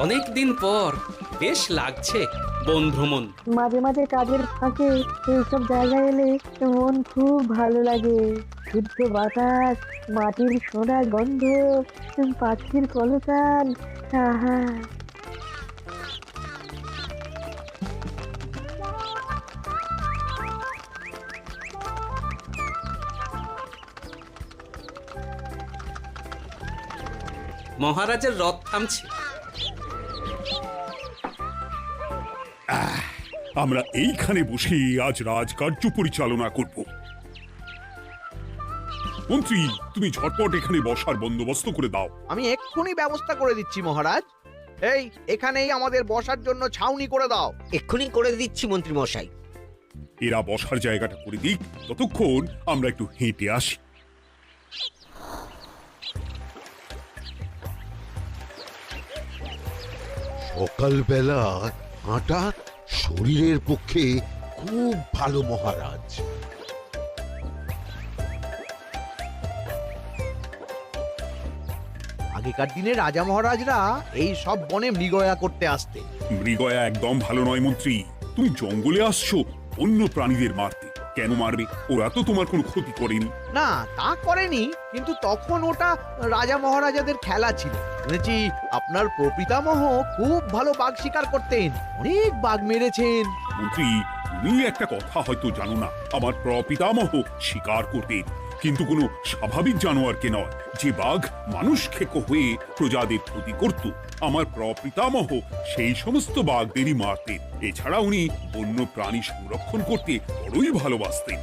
অনেক দিন পর বেশ লাগছে বন ভ্রমণ। মাঝে মাঝে কাজের ফাঁকে এইসব জায়গায় এলে মন খুব ভালো লাগে। শুদ্ধ বাতাস, মাটির সোনা গন্ধ, পাখির কলতান, আহা। মহারাজের রথ থামছে। আমরা এইখানে বসে আজ রাজকার্য পরিচালনা করব। মন্ত্রী, তুমি ঝটপট এখানে বসার বন্দোবস্ত করে দাও। আমি এক্ষুনি ব্যবস্থা করে দিচ্ছি মহারাজ। এই এখানেই আমাদের বসার জন্য ছাউনি করে দাও। এক্ষুনি করে দিচ্ছি মন্ত্রী মশাই। এরা বসার জায়গাটা করে দিক, ততক্ষণ আমরা একটু হেঁটে আসি। সকালবেলা হাঁটা শরীরের পক্ষে খুব ভালো মহারাজ। আগেকার দিনে রাজা মহারাজরা এই সব বনে মৃগয়া করতে আসতেন। মৃগয়া একদম ভালো নয় মন্ত্রী। তুমি জঙ্গলে আসছো অন্য প্রাণীদের মারতে। কেন মারবে? ওরা তো তোমার কোনো ক্ষতি করেনি। না, তা করেনি, কিন্তু তখন ওটা রাজা মহারাজাদের খেলা ছিল। শুনেছি আপনার প্রপিতামহ খুব ভালো বাঘ শিকার করতেন, অনেক বাঘ মেরেছেন। মন্ত্রী, তুমি একটা কথা হয়তো জানো না। আমার প্রপিতামহ শিকার করতেন, কিন্তু কোনো স্বাভাবিক জানোয়ারকে নয়। যে বাঘ মানুষ খেকো হয়ে প্রজাদের ক্ষতি করত, আমার প্রপিতামহ সেই সমস্ত বাঘদেরই মারতেন। এছাড়া উনি বন্য প্রাণী সংরক্ষণ করতে বড়ই ভালোবাসতেন।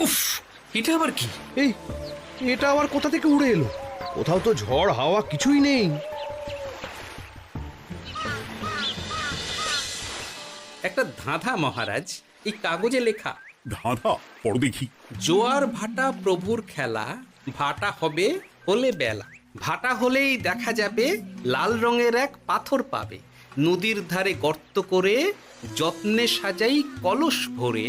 উফ, এটা আবার কি? এই এটা আবার কোথা থেকে উড়ে এলো? কোথাও তো ঝড় হাওয়া কিছুই নেই। একটা ধাঁধা মহারাজ, এই কাগজে লেখা। ধাঁধা? পড় দেখি। জোয়ার ভাটা প্রভুর খেলা, ভাটা হবে হলে বেলা। ভাটা হলেই দেখা যাবে লাল রঙের এক পাথর পাবে। নদীর ধারে গর্ত করে যত্নে সাজাই কলস ভরে।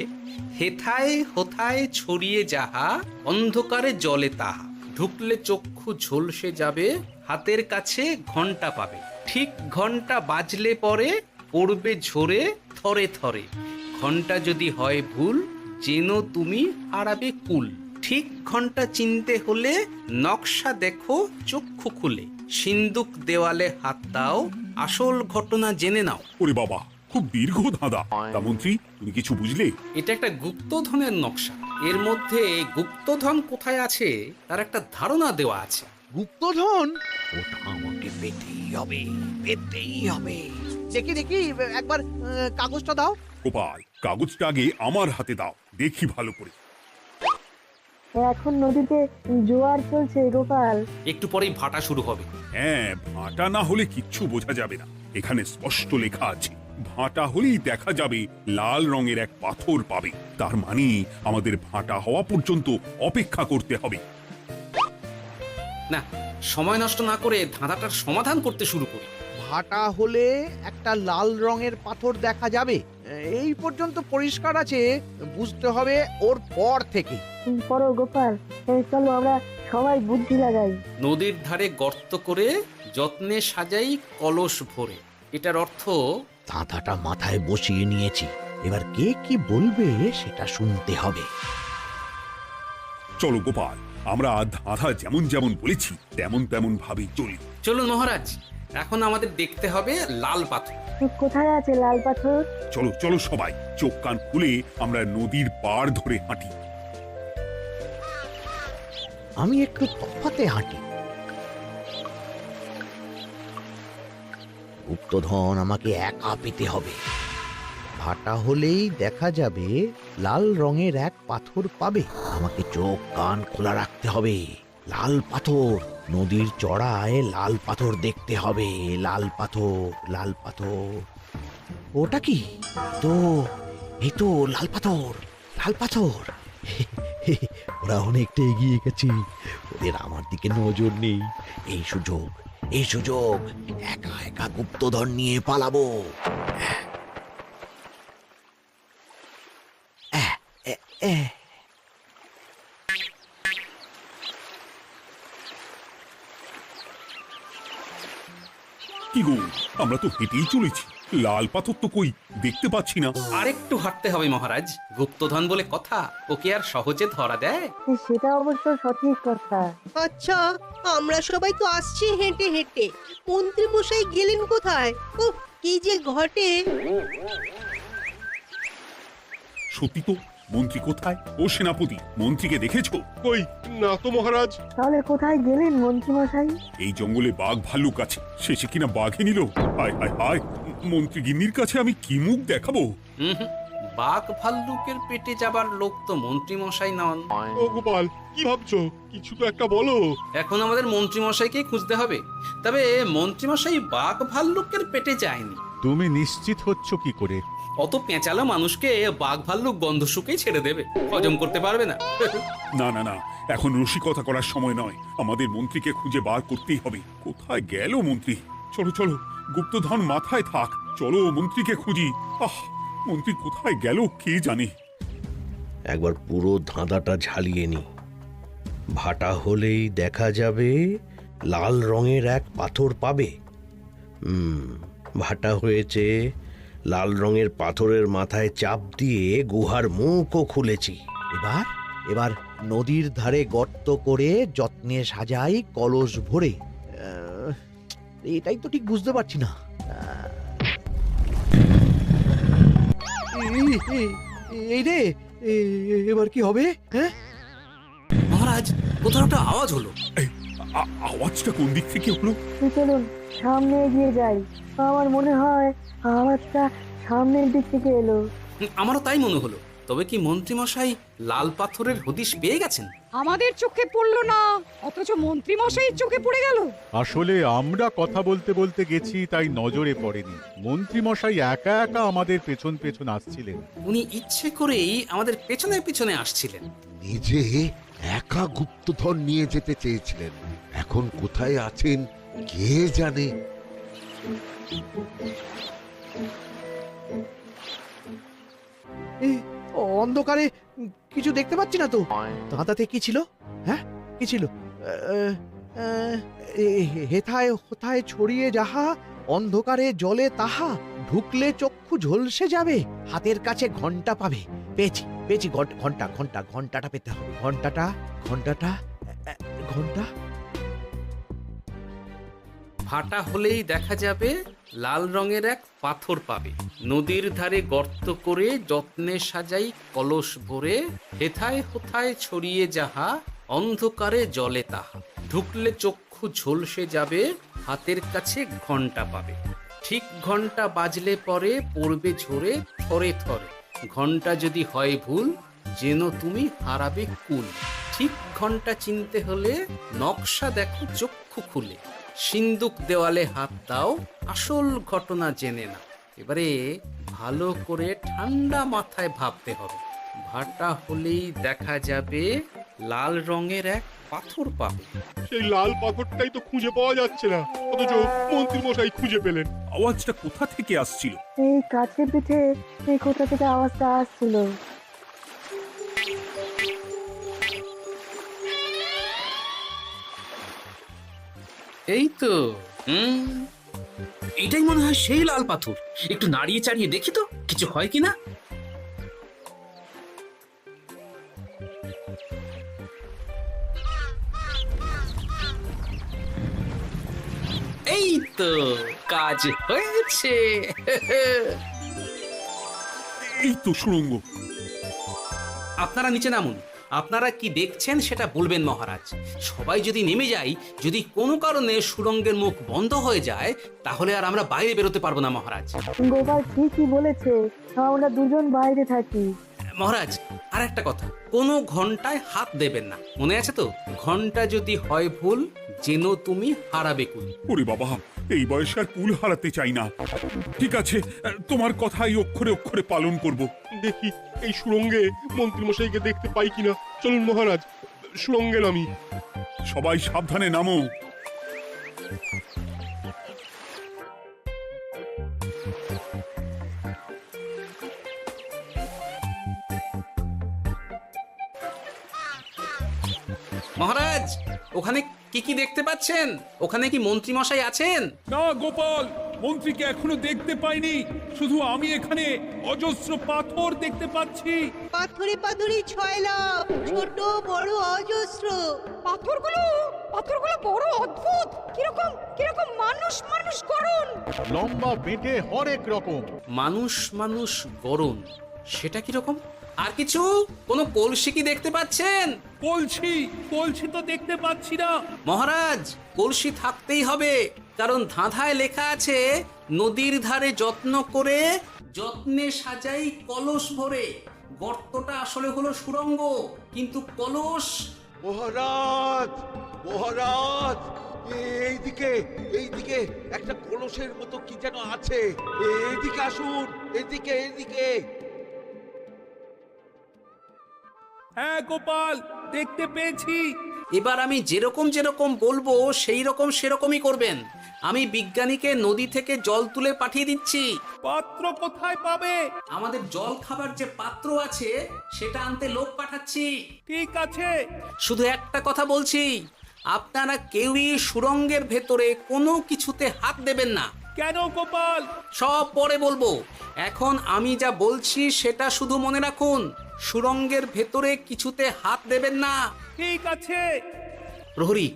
হেথায় হোথায় ছড়িয়ে যাহা, অন্ধকারে জলে তাহা। ঢুকলে চক্ষু ঝলসে যাবে, হাতের কাছে ঘন্টা পাবে। ঠিক ঘন্টা বাজলে পরে পড়বে ঝরে থরে থরে। ঘন্টা যদি হয় ভুল, যেন তুমি হারাবে কুল। ঠিক ঘন্টা চিনতে হলে নকশা দেখো চক্ষু খুলে। সিন্দুক দেওয়ালে হাত দাও, আসল ঘটনা জেনে নাও। ওরে বাবা, খুব দীর্ঘ ধাঁধা। তা মন্ত্রী, তুমি কিছু বুঝলে? এটা একটা গুপ্তধনের নকশা। এর মধ্যে গুপ্তধন কোথায় আছে তার একটা ধারণা দেওয়া আছে। গুপ্তধন? ওটা আমাকে পেতেই হবে, পেতেই হবে। দেখি দেখি, একবার কাগজটা দাও। গোপাল, কাগজটা আগে আমার হাতে দাও, দেখি ভালো করে। এখন নদীতে জোয়ার চলছে গোপাল। একটু পরেই ভাটা শুরু হবে। হ্যাঁ, ভাটা না হলে কিচ্ছু বোঝা যাবে না। এখানে স্পষ্ট লেখা আছে, ভাটা হলেই দেখা যাবে লাল রঙের এক পাথর পাবে। তার মানে আমাদের ভাটা হওয়া পর্যন্ত অপেক্ষা করতে হবে। না, সময় নষ্ট না করে ধাঁধাটার সমাধান করতে শুরু করি। ভাটা হলে একটা লাল রঙের পাথর দেখা যাবে, এই পর্যন্ত পরিষ্কার আছে। বুঝতে হবে ওর পর থেকে। পড়ো গোপাল, চলো আমরা সবাই বুদ্ধি লাগাই। নদীর ধারে গর্ত করে যত্নে সাজাই কলস ভরে। এটার অর্থ, ধাঁধাটা মাথায় বসিয়ে নিয়েছি, এবার কে কি বলবে সেটা শুনতে হবে। চলো গোপাল, আমরা ধাঁধা যেমন যেমন বলেছি তেমন তেমন ভাবেই চলি। চলুন মহারাজ, এখন আমাদের দেখতে হবে লাল পাথর। কোথায় আছে লাল পাথর? চলো চলো সবাই, চোখ কান খুলে আমরা নদীর পাড় ধরে হাঁটি। আমি একটু তফাতে হাঁটি। গুপ্তধন আমাকে একা পেতে হবে। ভাটা হলেই দেখা যাবে লাল রঙের এক পাথর পাবে। আমাকে চোখ কান খোলা রাখতে হবে। লাল পাথর, নদীর চড়ায় লাল পাথর দেখতে হবে। লাল পাথর, লাল পাথর। ওটা কি? এই তো লাল পাথর, লাল পাথর। ওরা অনেকটা এগিয়ে গেছে, ওদের আমার দিকে নজর নেই। এই সুযোগ, এই সুযোগ, একা একা গুপ্তধন নিয়ে পালাবো। কি গো, আমরা তো হেঁটেই চলেছি, লাল পাথর তো কই দেখতে পাচ্ছি না। আরেকটু হাঁটতে হবে মহারাজ, গুপ্তধন বলে কথা, ওকে আর সহজে ধরা দেয়? সেটা অবশ্য সঠিক কথা। আচ্ছা, আমরা সবাই তো আসছি হেঁটে হেঁটে, মন্ত্রী মশাই গেলেন কোথায়? ও কি যে ঘটে! সত্যি তো, মন্ত্রী কোথায়? ও সেনাপতি, মন্ত্রীকে দেখেছো? কই না তো মহারাজ। তাহলে কোথায় গেলেন মন্ত্রী মশাই? এই জঙ্গলে বাঘ ভাল্লুক আছে, শেষে কিনা বাঘে নিল। হায় হায় হায়, মন্ত্রী গিন্নির কাছে আমি কি মুখ দেখাবো? হুম, বাঘ ভাল্লুকের পেটে যাবার লোক তো মন্ত্রী মশাই নন। ও গোপাল, কি ভাবছো? কিছু তো একটা বলো। এখন আমাদের মন্ত্রী মশাইকেই খুঁজতে হবে। তবে মন্ত্রী মশাই বাঘ ভাল্লুকের পেটে যায়নি। তুমি নিশ্চিত হচ্ছ কি করে? অত পেঁচালো মানুষকে বাঘ ভাল্লুক গন্ধ শুকেই ছেড়ে দেবে, হজম করতে পারবে না। না না না, এখন রসিকতা করার সময় নয়, আমাদের মন্ত্রীকে খুঁজে বার করতেই হবে। কোথায় গেল মন্ত্রী? চলো চলো, গুপ্তধন মাথায় থাক, চলো মন্ত্রীকে খুঁজি। আহ, মন্ত্রী কোথায় গেল কে জানে। একবার পুরো ধাঁধাটা ঝালিয়ে নি। ভাটা হলেই দেখা যাবে লাল রঙের এক পাথর পাবে। ভাটা হয়েছে, লাল রঙের পাথরের মাথায় চাপ দিয়ে গুহার মুখও খুলেছি। এবার এবার নদীর ধারে গর্ত করে যত্নে সাজাই কলস ভরে। এটাই তো ঠিক বুঝতে পারছি না। এই রে, এবার কি হবে? হ্যাঁ, মহারাজ, কোথাও একটা আওয়াজ হলো। এই, আওয়াজটা কোন দিক থেকে হলো? চলুন সামনে এগিয়ে যাই। আমার মনে হয় আওয়াজটা সামনের দিক থেকে এলো। আমারও তাই মনে হলো। তবে কি মন্ত্রী মশাই লাল পাথরের হদিশ পেয়ে গেছেন? আমাদের চোখে পড়লো না, অথচ মন্ত্রী মশাইয়ের চোখে পড়ে গেল। আসলে আমরা কথা বলতে বলতে গেছি, তাই নজরে পড়েনি। মন্ত্রী মশাই একা একা আমাদের পেছন পেছন আসছিলেন। উনি ইচ্ছে করেই আমাদের পেছনে পেছনে আসছিলেন। নিজে একা গুপ্তধন নিয়ে যেতে চেয়েছিলেন, এখন কোথায় আছেন কে জানে। অন্ধকারে কিছু দেখতে পাচ্ছি না তো। ধাঁধাতে কি ছিল? হ্যাঁ, কি ছিল? হেথায় হোথায় ছড়িয়ে যাহা, অন্ধকারে জলে তাহা, ঢুকলে চক্ষু ঝলসে যাবে, হাতের কাছে ঘন্টা পাবে। পেয়েছি পেয়েছি, ঘন্টা ঘন্টা ঘন্টাটা পেতে হবে। ঘন্টাটা ঘন্টাটা ঘন্টা। ভাটা হলেই দেখা যাবে লাল রঙের এক পাথর পাবে, নদীর ধারে গর্ত করে যত্নে সাজাই কলস ভরে, হেথায় হোথায় ছড়িয়ে যাহা, অন্ধকারে জলে তাহা, ঢুকলে চক্ষু ঝলসে যাবে, হাতের কাছে ঘন্টা পাবে। ঠিক ঘন্টা বাজলে পরে পড়বে ঝরে থরে থরে, ঘন্টা যদি হয় ভুল যেন তুমি হারাবে কুল। ঠিক ঘন্টা চিনতে হলে নকশা দেখো চক্ষু খুলে, সিন্দুক দেওয়ালে হাত দাও, আসল ঘটনা জেনে না। এবারে ভালো করে ঠান্ডা মাথায় ভাবতে হবে। ভাটা হলেই দেখা যাবে লাল রঙের এক পাথর পাবে। সেই লাল পাথরটাই তো খুঁজে পাওয়া যাচ্ছে না, অথচ মন্ত্রী মশাই খুঁজে পেলেন। আওয়াজটা কোথা থেকে আসছিল? এই কাছে পিঠে এই কোথা থেকে আওয়াজটা আসছিল। এই তো, এটাই মনে হয় সেই লাল পাথর। একটু নাড়িয়ে চাড়িয়ে দেখি তো কিছু হয় কিনা। এই তো, কাজ হয়েছে। এই তো সুড়ঙ্গ। আপনারা নিচে নামুন। আপনারা কি দেখছেন সেটা বলবেন মহারাজ। সবাই যদি নেমে যাই, যদি কোনো কারণে সুড়ঙ্গের মুখ বন্ধ হয়ে যায়, তাহলে আর আমরা বাইরে বেরোতে পারবো না মহারাজ। গোপাল ঠিকই বলেছে, আমরা দুজন বাইরে থাকি। মহারাজ, আর একটা কথা, কোনো ঘন্টায় হাত দেবেন না, মনে আছে তো? ঘন্টা যদি হয় ভুল যেন তুমি হারাবে কুল। ওরে বাবা, এই বয়সে আর কুল হারাতে চাই না। ঠিক আছে, তোমার কথাই অক্ষরে অক্ষরে পালন করব। দেখি এই সুড়ঙ্গে মন্ত্রী মশাইকে দেখতে পাই কিনা। চলুন মহারাজ, সুড়ঙ্গে নামি। সবাই সাবধানে নামো। মহারাজ, ওখানে কি কি দেখতে পাচ্ছেন? ওখানে কি মন্ত্রী মশাই আছেন? না গোপাল, মন্ত্রীকে এখনো দেখতে পাইনি। শুধু আমি এখানে অজস্র পাথর দেখতে পাচ্ছি। পাথরে পাথরে ছয়লা, ছোট বড় অজস্র। পাথরগুলো বড় অদ্ভুত, কিরকম কিরকম মানুষ মানুষ করুন। লম্বা বেঁটে হরেক রকম। মানুষ মানুষ গরম, সেটা কি রকম? আর কিছু? কোনো কলসি কি দেখতে পাচ্ছেন? কলসি তো দেখতে পাচ্ছি না। মহারাজ, কলসি থাকতেই হবে, কারণ ধাঁধায় লেখা আছে নদীর ধারে যত্ন করে যত্নে সাজাই কলস ভরে। গর্তটা আসলে হলো সুড়ঙ্গ, কিন্তু কলস। মহারাজ, মহারাজ, এইদিকে এইদিকে একটা কলসের মতো কি যেন আছে। এইদিকে আসুন, এদিকে এদিকে। হ্যাঁ গোপাল, দেখতে পেয়েছি। এবার আমি যেরকম যেরকম বলবো সেই রকম সেরকমই করবেন। আমি বিজ্ঞানীকে নদী থেকে জল তুলে পাঠিয়ে দিচ্ছি। পাত্র কোথায় পাবে? আমাদের জল খাবার যে পাত্র আছে সেটা আনতে লোক পাঠাচ্ছি। ঠিক আছে। শুধু একটা কথা বলছি, আপনারা কেউই সুড়ঙ্গের ভেতরে কোনো কিছুতে হাত দেবেন না। কেন গোপাল? সব পরে বলবো, এখন আমি যা বলছি সেটা শুধু মনে রাখুন। সুড়ঙ্গের ভেতরে কিছুতে হাত দেবেন না। ঠিক আছে। প্রহরী,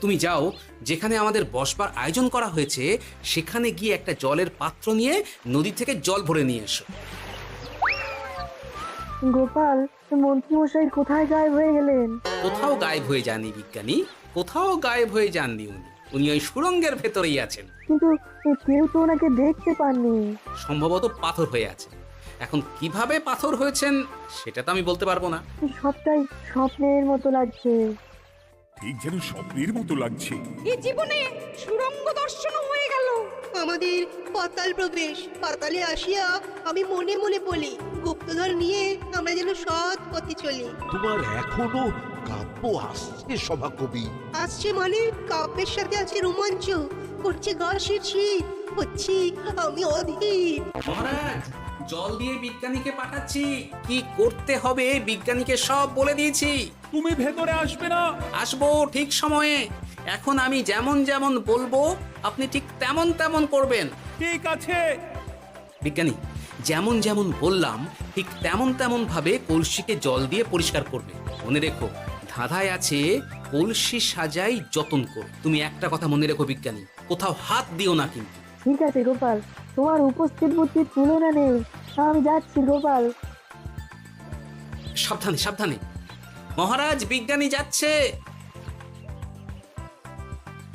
তুমি যাও, যেখানে আমাদের বসবার আয়োজন করা হয়েছে সেখানে গিয়ে একটা জলের পাত্র নিয়ে নদী থেকে জল ভরে নিয়ে এসো। গোপাল, মন্ত্রী মশাই কোথায় গায়েব হয়ে গেলেন? কোথাও গায়েব হয়ে যাননি বিজ্ঞানী, কোথাও গায়েব হয়ে যাননি উনি ওই সুড়ঙ্গের ভেতরেই আছেন। কিন্তু কেউ তো ওনাকে দেখতে পাননি। সম্ভবত পাথর হয়ে আছে। এখন কিভাবে পাথর হয়েছেন সেটা তো আমি বলতে পারবো না। সবটাই স্বপ্নের মতো লাগছে। ঠিক যেন স্বপ্নের মতো লাগছে। এই জীবনে সুরঙ্গ দর্শন হয়ে গেল। আমাদের পাতাল প্রবেশ। পাতালে আসিয়া আমি মনে মনে বলি, গুপ্তধন নিয়ে আমরা যেন সৎ পথে চলি। তোমার এখনো কাব্য আসছে সভাকবি? আসছে মানে কাব্যের সাথে আছে রোমাঞ্চ, করছে গা শীত, হচ্ছি আমি অধীর। মহারাজ, জল দিয়ে বিজ্ঞানীকে পাঠাচ্ছি। কি করতে হবে বিজ্ঞানীকে সব বলে দিয়েছি। তুমি ভেতরে আসবে না? আসবো ঠিক সময়ে। এখন আমি যেমন যেমন বলবো আপনি ঠিক তেমন তেমন করবেন। ঠিক আছে। বিজ্ঞানী, যেমন যেমন বললাম ঠিক তেমন তেমন ভাবে কলসিকে জল দিয়ে পরিষ্কার করবে। মনে রেখো, ধাঁধায় আছে কলসি সাজাই যতন কর। তুমি একটা কথা মনে রেখো বিজ্ঞানী, কোথাও হাত দিও না কিন্তু। ঠিক আছে গোপাল, তোমার উপস্থিত বুদ্ধির তুলনা নেই। আমি যাচ্ছি গোপাল। সাবধানে সাবধানে। মহারাজ, বিজ্ঞানী যাচ্ছে।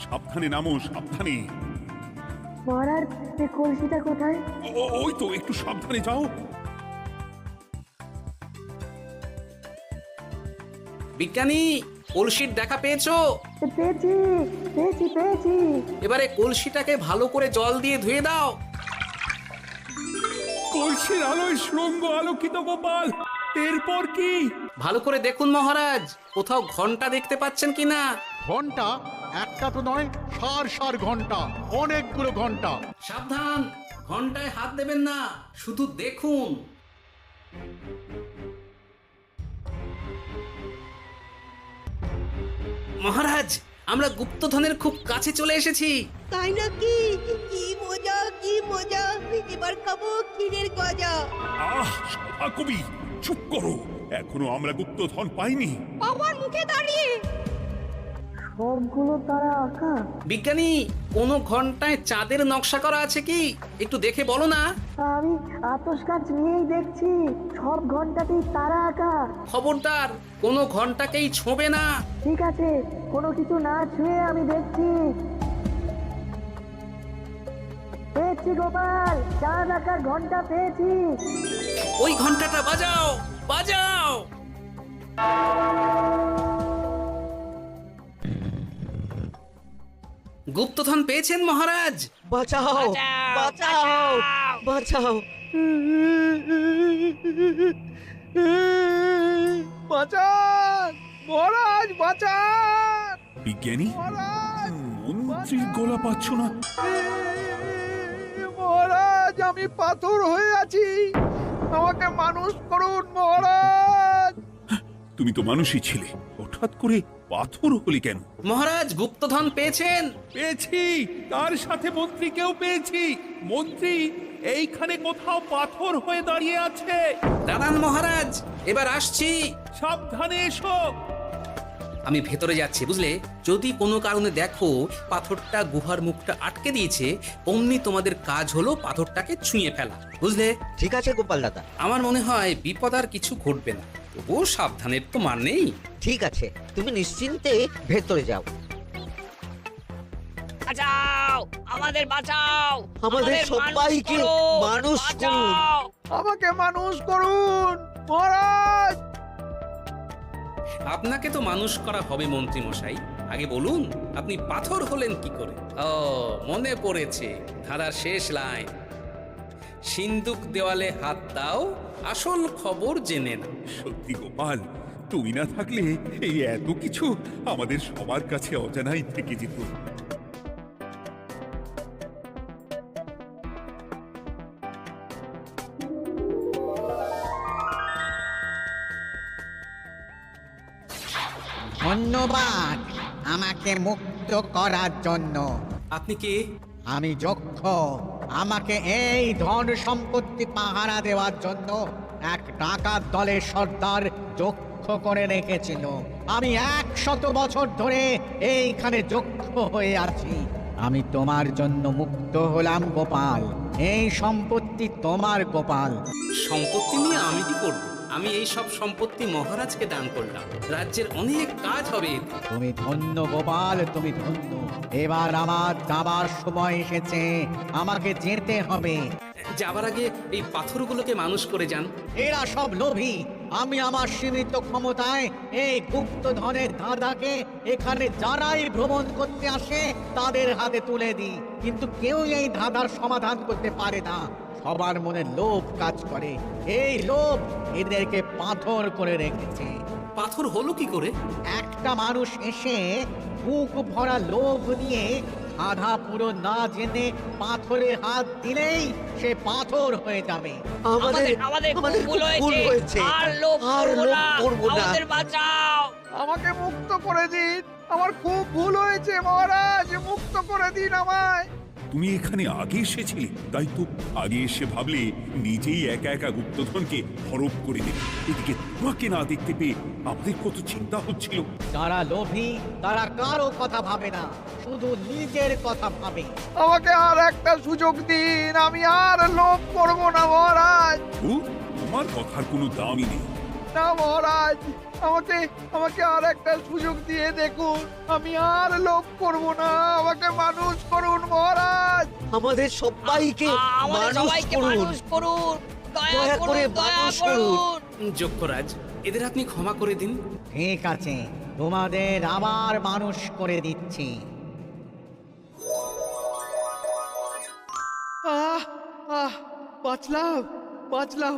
সাবধানে নামো, সাবধানে। মহারাজ, এই কলসিটা কোথায়? ওই তো, একটু সাবধানে যাও। বিজ্ঞানী, কলসির দেখা পেয়েছো? পেয়েছি পেয়েছি পেয়েছি। এবারে কলসিটাকে ভালো করে জল দিয়ে ধুয়ে দাও। কলসির আলোয় সুড়ঙ্গ আলোকিত গোপাল। এরপর কি? ভালো করে দেখুন মহারাজ, কোথাও ঘন্টা দেখতে পাচ্ছেন কিনা। ঘন্টা? একটা তো নয়, সার সার ঘন্টা, অনেকগুলো ঘন্টা। সাবধান, ঘন্টায় হাত দেবেন না, শুধু দেখুন। মহারাজ, আমরা গুপ্তধনের খুব কাছে চলে এসেছি। তাই নাকি? কি মজা কি মজা, এবার খাবো ক্ষীরের গজা। সভাকবি চুপ করো, এখনো আমরা গুপ্তধন পাইনি। বাবার মুখে দাঁড়িয়ে সবগুলো তারা আঁকা। বিজ্ঞানী, কোন ঘন্টায় চাঁদের নকশা করা আছে কি? একটু দেখে বলো না। আমি আতস কাজ নিয়েই দেখছি, সব ঘন্টাতেই তারা আঁকা। খবরদার, কোনো ঘন্টাকেই ছোঁবে না। ঠিক আছে, কোনো কিছু না ছুঁয়ে আমি দেখছি। পেয়েছি গোপাল, চাঁদ আঁকার ঘন্টা পেয়েছি। ওই ঘন্টাটা বাজাও, বাজাও। গুপ্তধন পেয়েছেন মহারাজ? বাঁচাও, বাঁচাও, বাঁচাও। বাঁচান মহারাজ, বাঁচান। বিজ্ঞানী, মন্ত্রীর গলা পাচ্ছ না? মহারাজ, আমি পাথর হয়ে আছি, আমাকে মানুষ করুন মহারাজ। তুমি তো মানুষই ছিলে, হঠাৎ করে পাথর হলি কেন? মহারাজ গুপ্তধন পেয়েছেন? পেয়েছি, তার সাথে মন্ত্রীকেও পেয়েছি। মন্ত্রী এইখানে কোথাও পাথর হয়ে দাঁড়িয়ে আছে। দাঁড়ান মহারাজ, এবার আসছি। সাবধানে এসো। আমি ভেতরে যাচ্ছি, বুঝলে? যদি কোনো কারণে দেখো পাথরটা গুহার মুখটা আটকে দিয়েছে, অমনি তোমাদের কাজ হলো পাথরটাকে ছুঁয়ে ফেলা, বুঝলে? ঠিক আছে গোপাল দাদা। আমার মনে হয় বিপদ আর কিছু ঘটবে না, তবুও সাবধানের তো মান নেই। ঠিক আছে, তুমি নিশ্চিন্তে ভেতরে যাও। বাঁচাও, আমাদের বাঁচাও, আমাদের সবাইকে মানুষ করুন। আমাকে মানুষ করুন মহারাজ। আপনাকে তো মানুষ করা হবে মন্ত্রী মশাই। আগে বলুন, আপনি পাথর হলেন কি করে? ও, মনে পড়েছে ধারার শেষ লাইন, সিন্দুক দেওয়ালে হাত দাও, আসল খবর জেনে না। সত্যি গোপাল, তুমি না থাকলে এই এত কিছু আমাদের সবার কাছে অজানাই থেকে যেত। ধন্যবাদ আমাকে মুক্ত করার জন্য। আপনি কে? আমি যক্ষ। আমাকে এই ধন সম্পত্তি পাহারা দেওয়ার জন্য এক ডাকাত দলের সর্দার যক্ষ করে রেখেছিল। আমি 100 বছর ধরে এইখানে যক্ষ হয়ে আছি। আমি তোমার জন্য মুক্ত হলাম গোপাল। এই সম্পত্তি তোমার গোপাল। সম্পত্তি নিয়ে আমি কি করব? আমি এই সব সম্পত্তি মহারাজকে দান করলাম, রাজ্যের অনেক কাজ হবে। তুমি ধন্য গোপাল, তুমি ধন্য। এবার আমার যাবার সময় এসেছে, আমাকে যেতে হবে। যাবার আগে এই পাথরগুলোকে মানুষ করে যান। এরা সব লোভী। আমি আমার সীমিত ক্ষমতায় এই গুপ্ত ধনের ধাঁধাকে এখানে যারাই ভ্রমণ করতে আসে তাদের হাতে তুলে দিই, কিন্তু কেউ এই ধাঁধার সমাধান করতে পারে না। সবার মনে লোভ কাজ করে, এই লোভ এদেরকে পাথর করে রেখেছে। পাথর হলো কি করে? একটা মানুষ এসে বুক ভরা লোভ নিয়ে আধা পুরো না জেনে পাথরে হাত দিলেই সে পাথর হয়ে যাবে। আমাদের ভুল হয়েছে, আর লোভ করব না, আমাদের বাঁচাও। আমাকে মুক্ত করে দিন, আমার খুব ভুল হয়েছে মহারাজ, মুক্ত করে দিন আমায়। তুমি এখানে আগে এসেছিলে, তাই তো আগে এসে ভাবলে নিজেই একা একা গুপ্তধনকে হরপ করে দেবে। এদিকে তোমাকে না দেখতে পেয়ে আমাদের কত চিন্তা হচ্ছিল। যারা লোভী তারা কারো কথা ভাবে না, শুধু নিজের কথা ভাবে। আমাকে আর একটা সুযোগ দিন, আমি আর লোভ করব না মহারাজ। তোমার কথার কোনো দামই নেই। না মহারাজ, আমাকে আর একটা সুযোগ দিয়ে দেখুন, আমি আর লোভ করব না, আমাকে মানুষ করুন মহারাজ। আমাদের সবাইকে মানুষ করুন। দয়া করে মানুষ করুন। যক্ষরাজ, এদের আপনি ক্ষমা করে দিন। ঠিক আছে, তোমাদের আবার মানুষ করে দিচ্ছি। বাঁচলাম।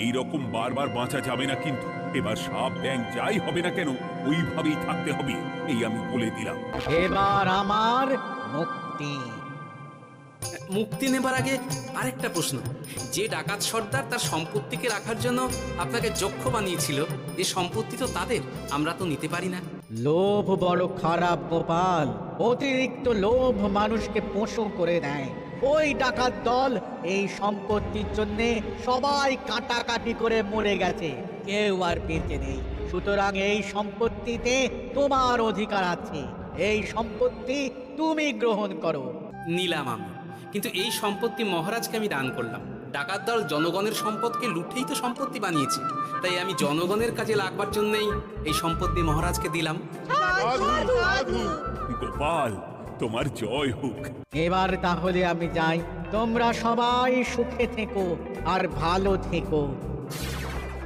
এই রকম বারবার বাঁচা যাবে না, কিন্তু এবার সাপ ব্যাং যাই হবে না কেন ওইভাবেই থাকতে হবে, এই আমি বলে দিলাম। এবার আমার মুক্তি। মুক্তি নেবার আগে আরেকটা প্রশ্ন, যে ডাকাত সর্দার তার সম্পত্তিকে রাখার জন্য আপনাকে যক্ষ বানিয়েছিল, এই সম্পত্তি তো তাদের, আমরা তো নিতে পারি না। লোভ বড় খারাপ গোপাল। অতিরিক্ত লোভ মানুষকে পশু করে দেয়। ওই ডাকাত দল এই সম্পত্তির জন্য সবাই কাটাকাটি করে মরে গেছে, কেউ আর বেঁচে নেই। সুতরাং এই সম্পত্তিতে তোমার অধিকার আছে। এই সম্পত্তি তুমি গ্রহণ করো। নিলাম আমি, কিন্তু এই সম্পত্তি মহারাজকে আমি দান করলাম। ডাকাত দল জনগণের সম্পদকে লুঠেই তো সম্পত্তি বানিয়েছে, তাই আমি জনগণের কাজে লাগবার জন্যই এই সম্পত্তি মহারাজকে দিলাম। গোপাল, তোমার জয় হোক। এবার তাহলে আমি যাই। তোমরা সবাই সুখে থেকো আর ভালো থেকো।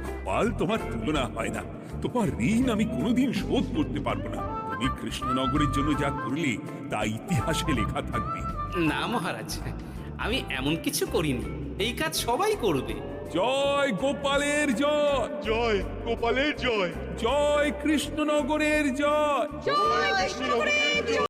গোপাল, তোমার তুলনা হয় না। তোমার ঋণ আমি কোনোদিন শোধ করতে পারবো না। তুমি কৃষ্ণনগরের জন্য যা করলে তা ইতিহাসে লেখা থাকবে। না মহারাজ, আমি এমন কিছু করিনি, এই কাজ সবাই করবে। জয় গোপালের জয়। জয় গোপালের জয়। জয় কৃষ্ণনগরের জয়। জয় কৃষ্ণনগরের জয়।